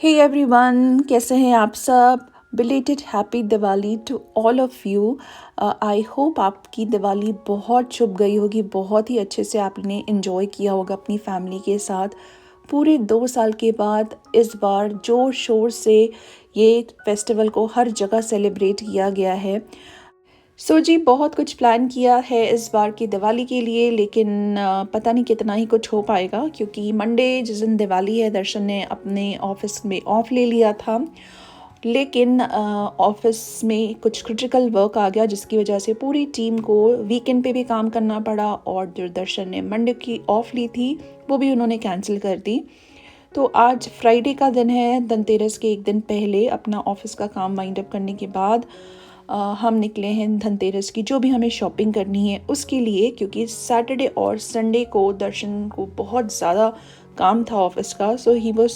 Hey everyone, कैसे हैं आप सब। Belated happy Diwali to all of you. I hope आपकी दिवाली बहुत शुभ गई होगी, बहुत ही अच्छे से आपने इन्जॉय किया होगा अपनी फैमिली के साथ। पूरे 2 साल के बाद इस बार ज़ोर शोर से ये फेस्टिवल को हर जगह सेलिब्रेट किया गया है। जी, बहुत कुछ प्लान किया है इस बार की दिवाली के लिए, लेकिन पता नहीं कितना ही कुछ हो पाएगा, क्योंकि मंडे जिस दिन दिवाली है, दर्शन ने अपने ऑफिस में ऑफ ले लिया था। लेकिन ऑफिस में कुछ क्रिटिकल वर्क आ गया, जिसकी वजह से पूरी टीम को वीकेंड पे भी काम करना पड़ा, और जो दर्शन ने मंडे की ऑफ ली थी वो भी उन्होंने कैंसिल कर दी। तो आज फ्राइडे का दिन है, धनतेरस के एक दिन पहले अपना ऑफिस का काम वाइंड अप करने के बाद हम निकले हैं धनतेरस की जो भी हमें शॉपिंग करनी है उसके लिए, क्योंकि सैटरडे और संडे को दर्शन को बहुत ज़्यादा काम था ऑफिस का। सो ही वाज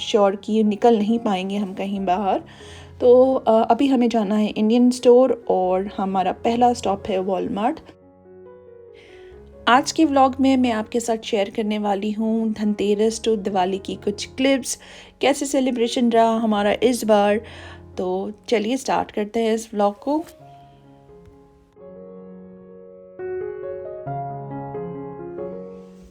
श्योर कि निकल नहीं पाएंगे हम कहीं बाहर। तो अभी हमें जाना है इंडियन स्टोर, और हमारा पहला स्टॉप है वॉलमार्ट। आज के व्लॉग में मैं आपके साथ शेयर करने वाली हूँ धनतेरस टू दिवाली की कुछ क्लिप्स, कैसे सेलिब्रेशन रहा हमारा इस बार। तो चलिए स्टार्ट करते हैं इस व्लॉग को।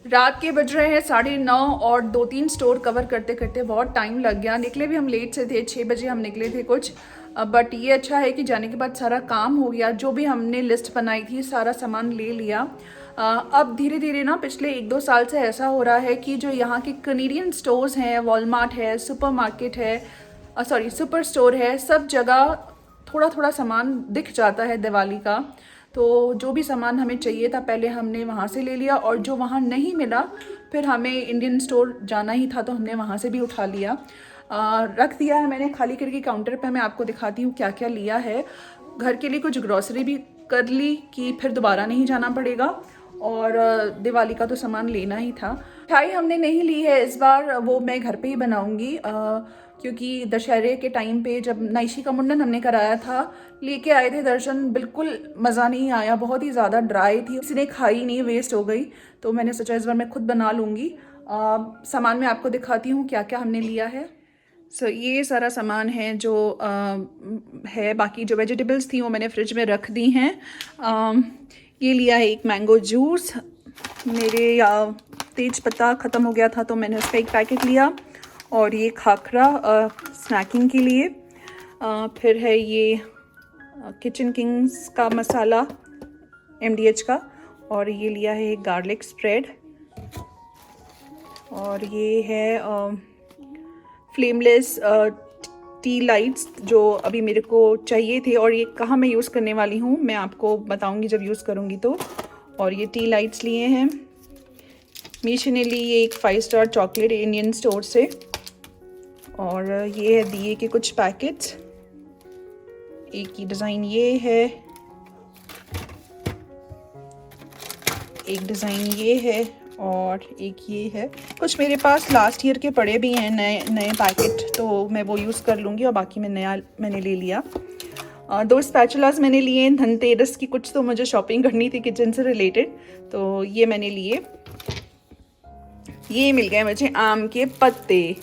रात के बज रहे हैं 9:30, और 2-3 स्टोर कवर करते करते बहुत टाइम लग गया। निकले भी हम लेट से थे, 6 बजे हम निकले थे कुछ। बट ये अच्छा है कि जाने के बाद सारा काम हो गया, जो भी हमने लिस्ट बनाई थी सारा सामान ले लिया। अब धीरे धीरे ना पिछले 1-2 साल से ऐसा हो रहा है कि जो यहाँ के कैनेडियन स्टोर्स हैं, वॉलमार्ट है, सुपरमार्केट है, सुपर स्टोर है, सब जगह थोड़ा थोड़ा सामान दिख जाता है दिवाली का। तो जो भी सामान हमें चाहिए था पहले हमने वहाँ से ले लिया, और जो वहाँ नहीं मिला फिर हमें इंडियन स्टोर जाना ही था तो हमने वहाँ से भी उठा लिया। रख दिया है मैंने खाली करके काउंटर पे। मैं आपको दिखाती हूँ क्या क्या लिया है। घर के लिए कुछ ग्रॉसरी भी कर ली कि फिर दोबारा नहीं जाना पड़ेगा, और दिवाली का तो सामान लेना ही था। मिठाई हमने नहीं ली है इस बार, वो मैं घर पे ही बनाऊंगी, क्योंकि दशहरे के टाइम पे जब नाइशी का मुंडन हमने कराया था, लेके आए थे दर्शन, बिल्कुल मज़ा नहीं आया, बहुत ही ज़्यादा ड्राई थी, किसी ने खाई नहीं, वेस्ट हो गई। तो मैंने सोचा इस बार मैं खुद बना लूँगी। सामान मैं आपको दिखाती हूँ क्या क्या हमने लिया है। ये सारा सामान है जो है। बाकी जो वेजिटेबल्स थी वो मैंने फ्रिज में रख दी हैं। ये लिया है एक मैंगो जूस। मेरे तेज पत्ता ख़त्म हो गया था तो मैंने उसका एक पैकेट लिया। और ये खाखरा स्नैकिंग के लिए। फिर है ये किचन किंग्स का मसाला MDH का। और ये लिया है गार्लिक स्प्रेड। और ये है फ्लेमलेस टी लाइट्स जो अभी मेरे को चाहिए थे, और ये कहाँ मैं यूज़ करने वाली हूँ मैं आपको बताऊँगी जब यूज़ करूँगी तो। और ये टी लाइट्स लिए हैं। मीशा ने ली ये एक 5 स्टार चॉकलेट इंडियन स्टोर से। और ये है दिए के कुछ पैकेट्स। एक की डिज़ाइन ये है, एक डिज़ाइन ये है, और एक ये है। कुछ मेरे पास लास्ट ईयर के पड़े भी हैं नए नए पैकेट, तो मैं वो यूज़ कर लूँगी, और बाकी मैं नया मैंने ले लिया। 2 स्पैचुलास मैंने लिए धनतेरस की, कुछ तो मुझे शॉपिंग करनी थी किचन से रिलेटेड, तो ये मैंने लिए। ये मिल गए मुझे आम के पत्ते।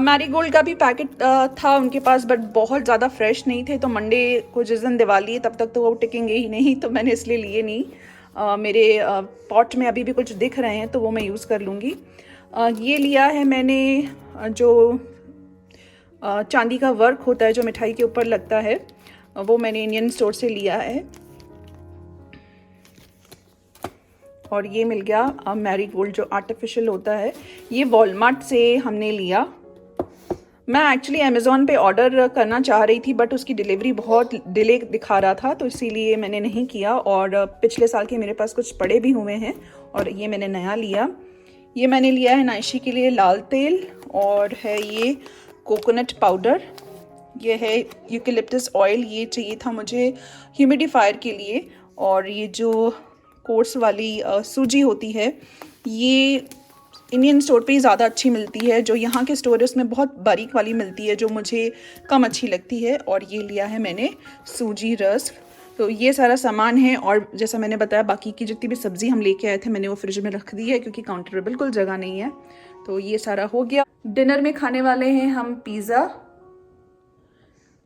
मैरीगोल्ड का भी पैकेट था उनके पास, बट बहुत ज़्यादा फ्रेश नहीं थे, तो मंडे को जिस दिन दिवाली है तब तक तो वो टिकेंगे ही नहीं, तो मैंने इसलिए लिए नहीं। मेरे पॉट में अभी भी कुछ दिख रहे हैं तो वो मैं यूज़ कर लूँगी। ये लिया है मैंने जो चांदी का वर्क होता है जो मिठाई के ऊपर लगता है, वो मैंने इंडियन स्टोर से लिया है। और ये मिल गया मैरीगोल्ड जो आर्टिफिशियल होता है, ये वॉलमार्ट से हमने लिया। मैं एक्चुअली अमेज़ॉन पे ऑर्डर करना चाह रही थी, बट उसकी डिलीवरी बहुत डिले दिखा रहा था, तो इसीलिए मैंने नहीं किया। और पिछले साल के मेरे पास कुछ पड़े भी हुए हैं, और ये मैंने नया लिया। ये मैंने लिया है नाइशी के लिए लाल तेल, और है ये कोकोनट पाउडर। ये है यूकेलिप्टस ऑयल, ये चाहिए था मुझे ह्यूमिडिफायर के लिए। और ये जो कोर्स वाली सूजी होती है, ये इंडियन स्टोर पे ही ज़्यादा अच्छी मिलती है, जो यहाँ के स्टोर है उसमें बहुत बारीक वाली मिलती है जो मुझे कम अच्छी लगती है। और ये लिया है मैंने सूजी रस्क। तो ये सारा सामान है, और जैसा मैंने बताया बाकी की जितनी भी सब्ज़ी हम लेके आए थे मैंने वो फ्रिज में रख दी है, क्योंकि काउंटर पे बिल्कुल जगह नहीं है। तो ये सारा हो गया। डिनर में खाने वाले हैं हम पिज़्ज़ा।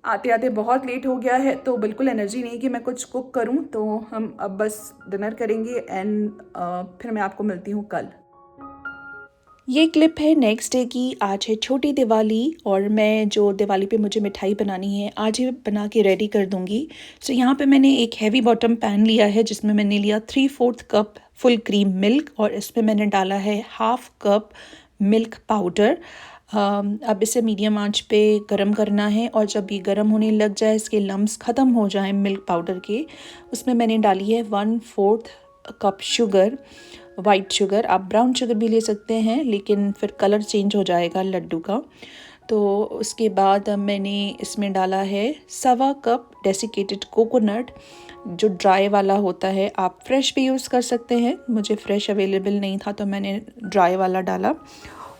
आते आते बहुत लेट हो गया है तो बिल्कुल एनर्जी नहीं कि मैं कुछ कुक करूं, तो हम अब बस डिनर करेंगे एंड फिर मैं आपको मिलती हूं कल। ये क्लिप है नेक्स्ट डे की। आज है छोटी दिवाली और मैं जो दिवाली पे मुझे मिठाई बनानी है आज ही बना के रेडी कर दूंगी। सो यहाँ पे मैंने एक हैवी बॉटम पैन लिया है जिसमें मैंने लिया 3/4 कप फुल क्रीम मिल्क और इसमें मैंने डाला है 1/2 कप मिल्क पाउडर। अब इसे मीडियम आंच पे गरम करना है और जब ये गरम होने लग जाए, इसके लम्स ख़त्म हो जाएं मिल्क पाउडर के, उसमें मैंने डाली है 1/4 कप शुगर, वाइट शुगर। आप ब्राउन शुगर भी ले सकते हैं लेकिन फिर कलर चेंज हो जाएगा लड्डू का। तो उसके बाद मैंने इसमें डाला है 1/4 कप डेसिकेटेड कोकोनट, जो ड्राई वाला होता है। आप फ्रेश भी यूज़ कर सकते हैं, मुझे फ्रेश अवेलेबल नहीं था तो मैंने ड्राई वाला डाला।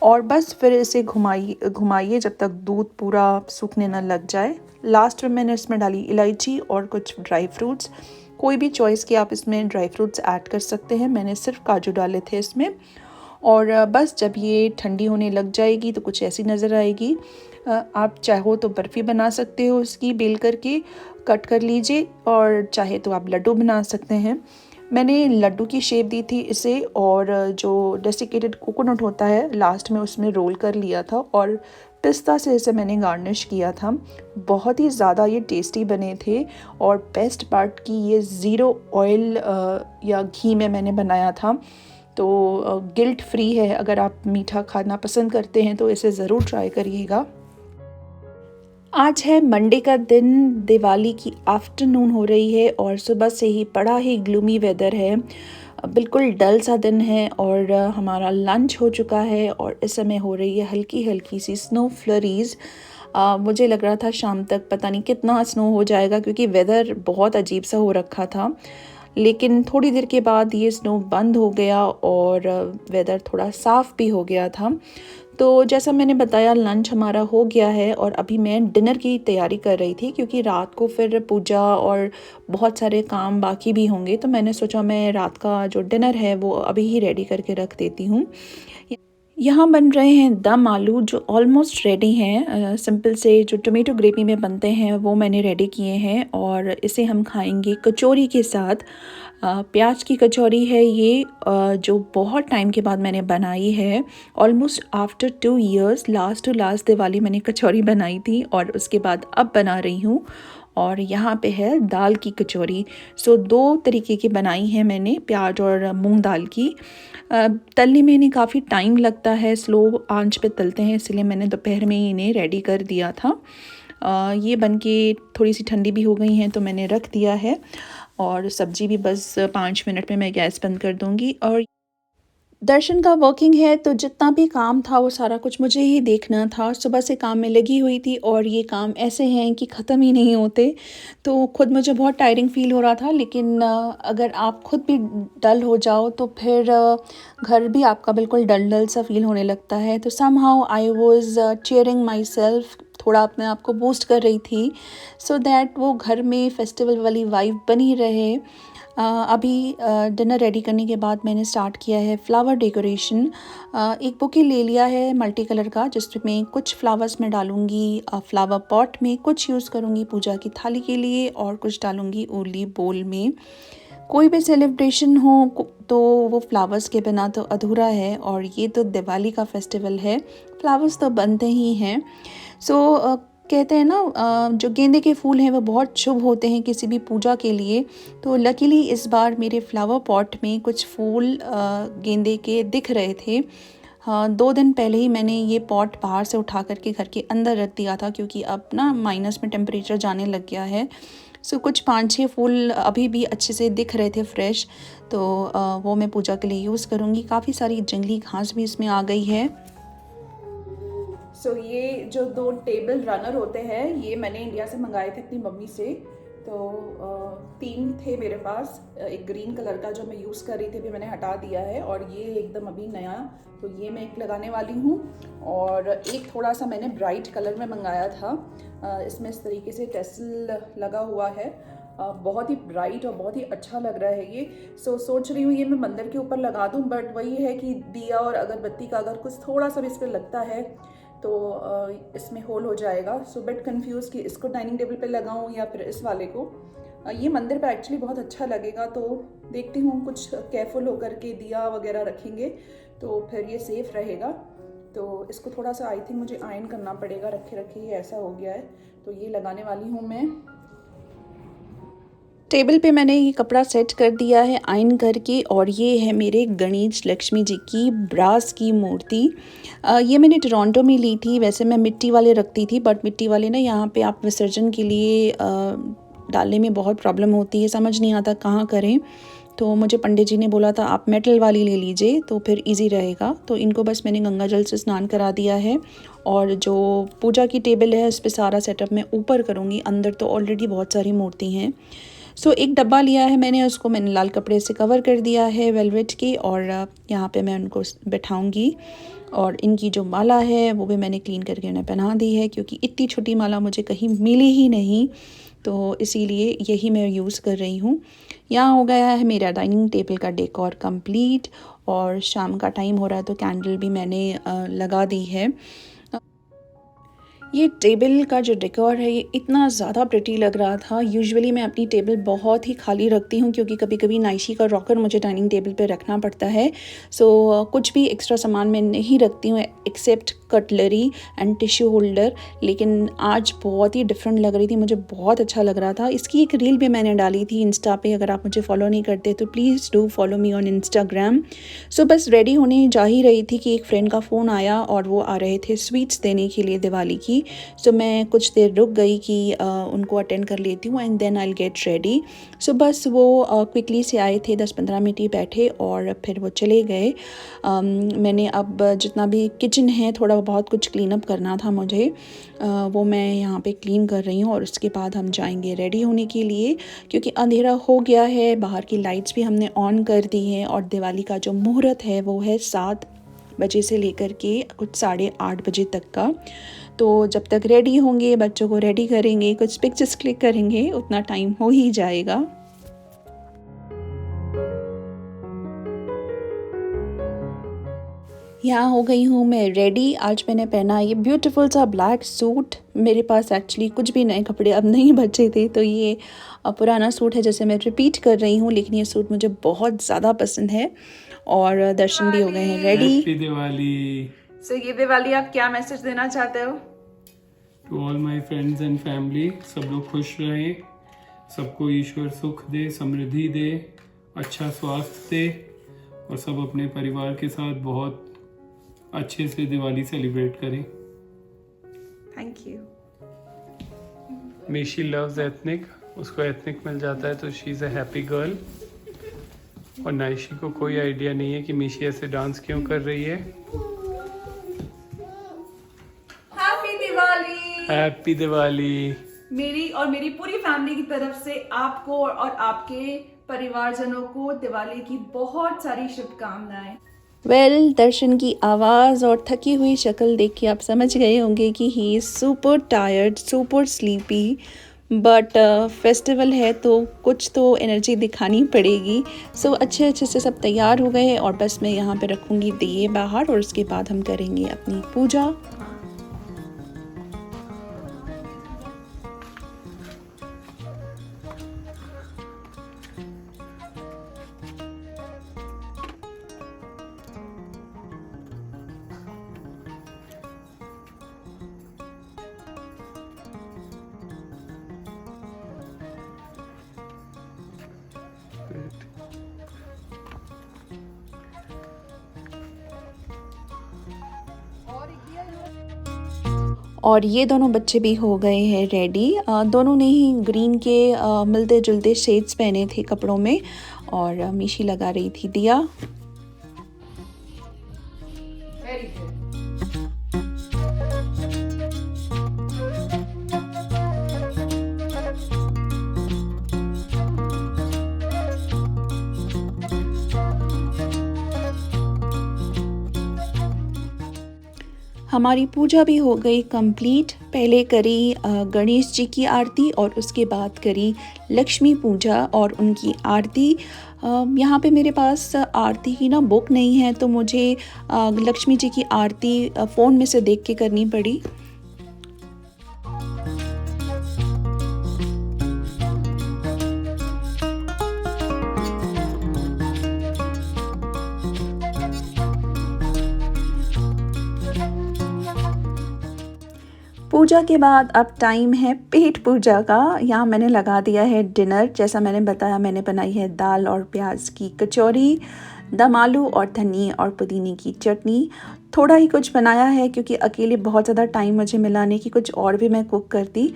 और बस फिर इसे घुमाइए जब तक दूध पूरा सूखने ना लग जाए। लास्ट में मैंने इसमें डाली इलायची और कुछ ड्राई फ्रूट्स। कोई भी चॉइस के आप इसमें ड्राई फ्रूट्स ऐड कर सकते हैं, मैंने सिर्फ काजू डाले थे इसमें। और बस जब ये ठंडी होने लग जाएगी तो कुछ ऐसी नज़र आएगी। आप चाहो तो बर्फ़ी बना सकते हो, उसकी बेल करके कट कर लीजिए, और चाहे तो आप लड्डू बना सकते हैं। मैंने लड्डू की शेप दी थी इसे, और जो डेसिकेटेड कोकोनट होता है लास्ट में उसमें रोल कर लिया था और पिस्ता से इसे मैंने गार्निश किया था। बहुत ही ज़्यादा ये टेस्टी बने थे और बेस्ट पार्ट की ये ज़ीरो ऑयल या घी में मैंने बनाया था, तो गिल्ट फ्री है। अगर आप मीठा खाना पसंद करते हैं तो इसे ज़रूर ट्राई करिएगा। आज है मंडे का दिन, दिवाली की आफ्टरनून हो रही है और सुबह से ही बड़ा ही ग्लूमी वेदर है, बिल्कुल डल सा दिन है। और हमारा लंच हो चुका है और इस समय हो रही है हल्की हल्की सी स्नो फ्लरीज। मुझे लग रहा था शाम तक पता नहीं कितना स्नो हो जाएगा क्योंकि वेदर बहुत अजीब सा हो रखा था, लेकिन थोड़ी देर के बाद ये स्नो बंद हो गया और वेदर थोड़ा साफ़ भी हो गया था। तो जैसा मैंने बताया लंच हमारा हो गया है और अभी मैं डिनर की तैयारी कर रही थी क्योंकि रात को फिर पूजा और बहुत सारे काम बाकी भी होंगे, तो मैंने सोचा मैं रात का जो डिनर है वो अभी ही रेडी करके रख देती हूँ। यहाँ बन रहे हैं दम आलू जो ऑलमोस्ट रेडी हैं। सिंपल से जो टोमेटो ग्रेवी में बनते हैं वो मैंने रेडी किए हैं और इसे हम खाएंगे कचौरी के साथ। प्याज की कचौरी है ये, जो बहुत टाइम के बाद मैंने बनाई है, almost after 2 years। Last two last Diwali मैंने कचौरी बनाई थी और उसके बाद अब बना रही हूँ। और यहाँ पे है दाल की कचौरी। सो 2 तरीके की बनाई है मैंने, प्याज और मूंग दाल की। तलने में इन्हें काफ़ी टाइम लगता है, स्लो आंच पे तलते हैं, इसलिए मैंने दोपहर में ही इन्हें रेडी कर दिया था। ये बनके थोड़ी सी ठंडी भी हो गई हैं तो मैंने रख दिया है और सब्जी भी बस 5 मिनट में मैं गैस बंद कर दूँगी। और दर्शन का वर्किंग है तो जितना भी काम था वो सारा कुछ मुझे ही देखना था। सुबह से काम में लगी हुई थी और ये काम ऐसे हैं कि ख़त्म ही नहीं होते, तो खुद मुझे बहुत टायरिंग फ़ील हो रहा था। लेकिन अगर आप खुद भी डल हो जाओ तो फिर घर भी आपका बिल्कुल डल डल सा फील होने लगता है। तो somehow I was cheering my self, थोड़ा अपने आप को बूस्ट कर रही थी सो दैट वो घर में फेस्टिवल वाली वाइब बनी रहे। अभी डिनर रेडी करने के बाद मैंने स्टार्ट किया है फ्लावर डेकोरेशन। एक बुके ले लिया है मल्टी कलर का जिसमें कुछ फ्लावर्स मैं डालूँगी फ्लावर पॉट में, कुछ यूज़ करूँगी पूजा की थाली के लिए और कुछ डालूँगी ओनली बोल में। कोई भी सेलिब्रेशन हो तो वो फ्लावर्स के बिना तो अधूरा है और ये तो दिवाली का फेस्टिवल है, फ्लावर्स तो बनते ही हैं। सो कहते हैं ना जो गेंदे के फूल हैं वो बहुत शुभ होते हैं किसी भी पूजा के लिए। तो लकीली इस बार मेरे फ्लावर पॉट में कुछ फूल गेंदे के दिख रहे थे। हाँ, 2 दिन पहले ही मैंने ये पॉट बाहर से उठा करके घर के अंदर रख दिया था क्योंकि अब ना माइनस में टेम्परेचर जाने लग गया है। सो कुछ 5-6 फूल अभी भी अच्छे से दिख रहे थे फ्रेश, तो वो मैं पूजा के लिए यूज़ करूँगी। काफ़ी सारी जंगली घास भी इसमें आ गई है। सो ये जो 2 टेबल रनर होते हैं ये मैंने इंडिया से मंगाए थे अपनी मम्मी से। तो 3 थे मेरे पास, एक ग्रीन कलर का जो मैं यूज़ कर रही थी अभी मैंने हटा दिया है, और ये एकदम अभी नया, तो ये मैं एक लगाने वाली हूँ। और एक थोड़ा सा मैंने ब्राइट कलर में मंगाया था, इसमें इस तरीके से टेसल लगा हुआ है। बहुत ही ब्राइट और बहुत ही अच्छा लग रहा है ये। सोच रही हूँ ये मैं मंदिर के ऊपर लगा दूँ, बट वही है कि दिया और अगरबत्ती का अगर कुछ थोड़ा सा भी इस पर लगता है तो इसमें होल हो जाएगा। सो बट कंफ्यूज कि इसको डाइनिंग टेबल पे लगाऊं या फिर इस वाले को। ये मंदिर पे एक्चुअली बहुत अच्छा लगेगा, तो देखती हूँ कुछ केयरफुल होकर के दिया वगैरह रखेंगे तो फिर ये सेफ़ रहेगा। तो इसको थोड़ा सा आई थिंक मुझे आयरन करना पड़ेगा, रखे रखे ही ऐसा हो गया है। तो ये लगाने वाली हूँ मैं। टेबल पे मैंने ये कपड़ा सेट कर दिया है आयरन करके, और ये है मेरे गणेश लक्ष्मी जी की ब्रास की मूर्ति। ये मैंने टोरंटो में ली थी। वैसे मैं मिट्टी वाले रखती थी, बट मिट्टी वाले ना यहाँ पे आप विसर्जन के लिए डालने में बहुत प्रॉब्लम होती है, समझ नहीं आता कहाँ करें। तो मुझे पंडित जी ने बोला था आप मेटल वाली ले लीजिए तो फिर इजी रहेगा। तो इनको बस मैंने गंगा जल से स्नान करा दिया है, और जो पूजा की टेबल है उस पर सारा सेटअप मैं ऊपर करूँगी। अंदर तो ऑलरेडी बहुत सारी मूर्ति हैं। सो एक डब्बा लिया है मैंने, उसको मैंने लाल कपड़े से कवर कर दिया है वेलवेट की, और यहाँ पे मैं उनको बैठाऊंगी। और इनकी जो माला है वो भी मैंने क्लीन करके उन्हें पहना दी है, क्योंकि इतनी छोटी माला मुझे कहीं मिली ही नहीं, तो इसीलिए यही मैं यूज़ कर रही हूँ। यहाँ हो गया है मेरा डाइनिंग टेबल का डेकोर कंप्लीट, और शाम का टाइम हो रहा है तो कैंडल भी मैंने लगा दी है। ये टेबल का जो डेकोर है ये इतना ज़्यादा प्रिटी लग रहा था। यूजुअली मैं अपनी टेबल बहुत ही खाली रखती हूँ, क्योंकि कभी कभी नाइशी का रॉकर मुझे डाइनिंग टेबल पे रखना पड़ता है। सो कुछ भी एक्स्ट्रा सामान मैं नहीं रखती हूँ except cutlery and tissue holder. लेकिन आज बहुत ही डिफरेंट लग रही थी, मुझे बहुत अच्छा लग रहा था। इसकी एक रील भी मैंने डाली थी इंस्टा पे, अगर आप मुझे फॉलो नहीं करते तो please do follow me on Instagram. So बस रेडी होने जा ही रही थी कि एक फ्रेंड का फ़ोन आया, और वो आ रहे थे स्वीट्स देने के लिए दिवाली की। सो मैं कुछ देर रुक गई कि उनको अटेंड कर लेती हूँ and then I get ready. So बस वो क्विकली से आए थे, 10-15 मिनट ही बैठे और फिर वो चले गए। मैंने अब जितना भी किचन है थोड़ा बहुत कुछ क्लीन अप करना था मुझे, वो मैं यहाँ पे क्लीन कर रही हूँ, और उसके बाद हम जाएंगे रेडी होने के लिए, क्योंकि अंधेरा हो गया है। बाहर की लाइट्स भी हमने ऑन कर दी हैं, और दिवाली का जो मुहूर्त है वो है 7 बजे से लेकर के कुछ 8:30 बजे तक का। तो जब तक रेडी होंगे, बच्चों को रेडी करेंगे, कुछ पिक्चर्स क्लिक करेंगे, उतना टाइम हो ही जाएगा। यहाँ हो गई हूँ मैं रेडी। आज मैंने पहना ये ब्यूटीफुल सा ब्लैक सूट। मेरे पास एक्चुअली कुछ भी नए कपड़े अब नहीं बचे थे, तो ये पुराना सूट है जैसे मैं रिपीट कर रही हूँ, लेकिन ये सूट मुझे बहुत ज़्यादा पसंद है। और दर्शन भी हो गए हैं रेडी। हैप्पी दिवाली। सो ये दिवाली आप क्या मैसेज देना चाहते हो? To all my friends and family, सब लोग खुश रहें, सबको ईश्वर सुख दे, समृद्धि दे, अच्छा स्वास्थ्य दे, और सब अपने परिवार के साथ बहुत अच्छे से दिवाली सेलिब्रेट करें। Thank you. Mishi loves ethnic, उसको एथनिक मिल जाता है तो she is a happy girl. और नाइशी को कोई आइडिया नहीं है कि मीशी ऐसे डांस क्यों कर रही है। हैप्पी दिवाली। हैप्पी दिवाली। मेरी और मेरी पूरी फैमिली की तरफ से आपको और आपके परिवारजनों को दिवाली की बहुत सारी शुभकामनाएं। दर्शन की आवाज़ और थकी हुई शक्ल देख के आप समझ गए होंगे कि he is super tired, super sleepy, but festival है तो कुछ तो एनर्जी दिखानी पड़ेगी। सो अच्छे से सब तैयार हो गए हैं, और बस मैं यहाँ पे रखूँगी दिए बाहर, और उसके बाद हम करेंगे अपनी पूजा। और ये दोनों बच्चे भी हो गए हैं रेडी। दोनों ने ही ग्रीन के मिलते जुलते शेड्स पहने थे कपड़ों में, और मीशी लगा रही थी दिया। हमारी पूजा भी हो गई कंप्लीट। पहले करी गणेश जी की आरती और उसके बाद करी लक्ष्मी पूजा और उनकी आरती। यहाँ पे मेरे पास आरती की ना बुक नहीं है, तो मुझे लक्ष्मी जी की आरती फ़ोन में से देख के करनी पड़ी। पूजा के बाद अब टाइम है पेट पूजा का। यहाँ मैंने लगा दिया है डिनर। जैसा मैंने बताया, मैंने बनाई है दाल और प्याज की कचौरी, दम आलू और धनिया और पुदीने की चटनी। थोड़ा ही कुछ बनाया है क्योंकि अकेले बहुत ज़्यादा टाइम मुझे मिला नहीं कि कुछ और भी मैं कुक करती।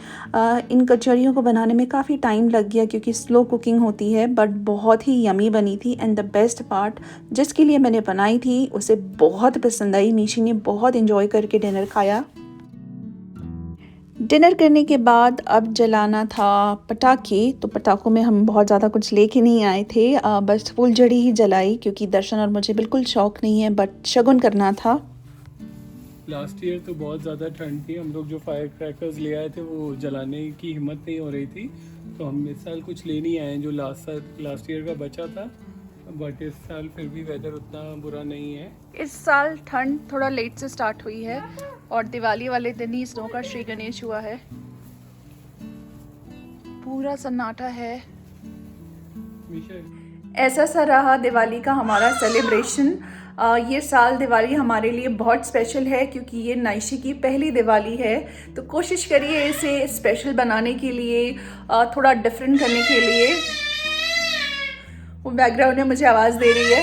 इन कचौरियों को बनाने में काफ़ी टाइम लग गया क्योंकि स्लो कुकिंग होती है, बट बहुत ही यमी बनी थी। एंड द बेस्ट पार्ट, जिसके लिए मैंने बनाई थी उसे बहुत पसंद आई। मीशी ने बहुत इंजॉय करके डिनर खाया। डिनर करने के बाद अब जलाना था पटाखे। तो पटाखों में हम बहुत ज़्यादा कुछ लेके नहीं आए थे, बस फूलझड़ी ही जलाई क्योंकि दर्शन और मुझे बिल्कुल शौक नहीं है, बट शगुन करना था। लास्ट ईयर तो बहुत ज़्यादा ठंड थी, हम लोग जो फायर क्रैकर्स ले आए थे वो जलाने की हिम्मत नहीं हो रही थी, तो हम इस साल कुछ ले नहीं आए जो लास्ट ईयर का बचा था। बट इस साल फिर भी वेदर उतना बुरा नहीं है। इस साल ठंड थोड़ा लेट से स्टार्ट हुई है और दिवाली वाले दिन ही स्नो का श्री गणेश हुआ है। पूरा सन्नाटा है। ऐसा सा रहा दिवाली का हमारा सेलिब्रेशन। ये साल दिवाली हमारे लिए बहुत स्पेशल है क्योंकि ये नाइशी की पहली दिवाली है, तो कोशिश करिए इसे स्पेशल बनाने के लिए, थोड़ा डिफरेंट करने के लिए। वो बैकग्राउंड में मुझे आवाज़ दे रही है।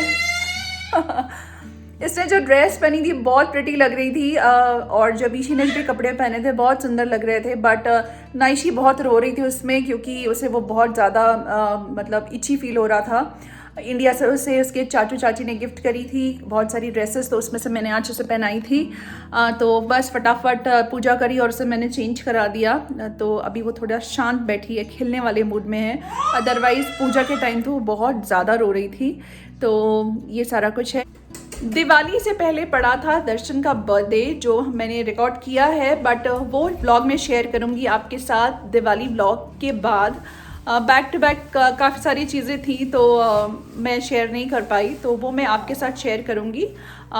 इसने जो ड्रेस पहनी थी बहुत प्रिटी लग रही थी, और जब ईशी ने भी कपड़े पहने थे बहुत सुंदर लग रहे थे, बट नाइशी बहुत रो रही थी उसमें क्योंकि उसे वो बहुत ज़्यादा मतलब इची फील हो रहा था। इंडिया से उसे उसके चाचू चाची ने गिफ्ट करी थी बहुत सारी ड्रेसेस, तो उसमें से मैंने आज उसे पहनाई थी। तो बस फटाफट पूजा करी और उसे मैंने चेंज करा दिया। तो अभी वो थोड़ा शांत बैठी है, खेलने वाले मूड में है। अदरवाइज़ पूजा के टाइम तो वो बहुत ज़्यादा रो रही थी। तो ये सारा कुछ है। दिवाली से पहले पड़ा था दर्शन का बर्थडे जो मैंने रिकॉर्ड किया है, बट वो व्लॉग में शेयर करूँगी आपके साथ दिवाली व्लॉग के बाद। बैक टू बैक काफ़ी सारी चीज़ें थी तो मैं शेयर नहीं कर पाई, तो वो मैं आपके साथ शेयर करूँगी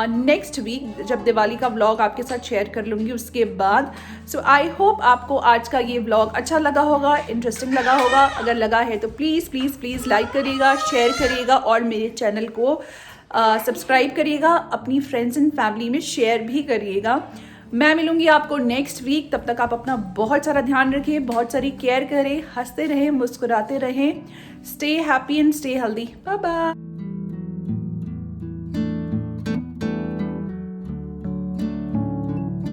नेक्स्ट वीक जब दिवाली का व्लॉग आपके साथ शेयर कर लूँगी उसके बाद। सो आई होप आपको आज का ये व्लॉग अच्छा लगा होगा, इंटरेस्टिंग लगा होगा। अगर लगा है तो प्लीज़ प्लीज़ प्लीज़ लाइक करिएगा, शेयर करिएगा और मेरे चैनल को सब्सक्राइब करिएगा, अपनी फ्रेंड्स एंड फैमिली में शेयर भी करिएगा। मैं मिलूंगी आपको नेक्स्ट वीक। तब तक आप अपना बहुत सारा ध्यान रखें, बहुत सारी केयर करें, हंसते रहें, मुस्कुराते रहें। Stay happy and stay healthy. Bye bye.